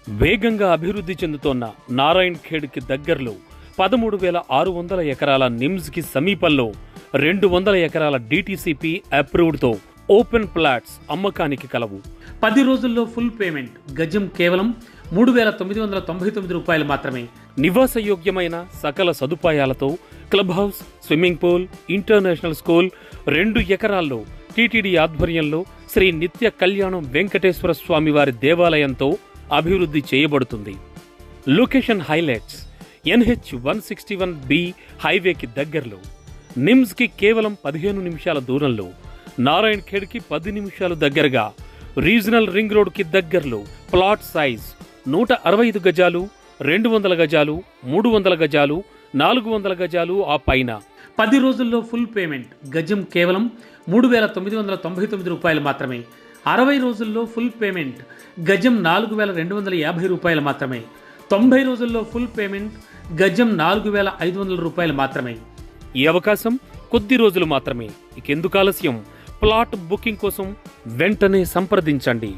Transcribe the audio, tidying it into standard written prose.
వేగంగా అభివృద్ధి చెందుతోన్న నారాయణ్ ఖేడ్కి దగ్గరలో 13,600 ఎకరాల నిమ్స్కి సమీపంలో 200 ఎకరాల డిటిసిపి అప్రూవ్డ్తో ఓపెన్ ప్లాట్స్ అమ్మకానికి కలవు. 10 రోజుల్లో ఫుల్ పేమెంట్, గజం కేవలం 3,999 రూపాయలు మాత్రమే. నివాసయోగ్యమైన సకల సదుపాయాలతో club house, swimming pool, international school, 2 ఎకరాల్లో టీటీడీ ఆధ్వర్యంలో శ్రీ నిత్య కళ్యాణం వెంకటేశ్వర స్వామి వారి దేవాలయంతో అభివృద్ధి చేయబడుతుంది. లొకేషన్ హైలైట్స్: NH-161B హైవేకి దగ్గరలో, నిమ్స్కి కేవలం 15 నిమిషాల దూరంలో, నారాయణ్ ఖేడ్కి 10 నిమిషాలు దగ్గరగా, రీజనల్ రింగ్ రోడ్కి దగ్గరలో. ప్లాట్ సైజ్ 165 గజాలు, 200 గజాలు, 300 గజాలు, 400 గజాలు ఆ పైన. 10 రోజుల్లో ఫుల్ పేమెంట్, గజం కేవలం 3,999 రూపాయలు మాత్రమే. 60 రోజుల్లో ఫుల్ పేమెంట్, గజం 4,250 రూపాయలు మాత్రమే. 90 రోజుల్లో ఫుల్ పేమెంట్, గజం 4,500 రూపాయలు మాత్రమే. ఈ అవకాశం కొద్ది రోజులు మాత్రమే. ఇకెందుకు ఆలస్యం? ప్లాట్ బుకింగ్ కోసం వెంటనే సంప్రదించండి.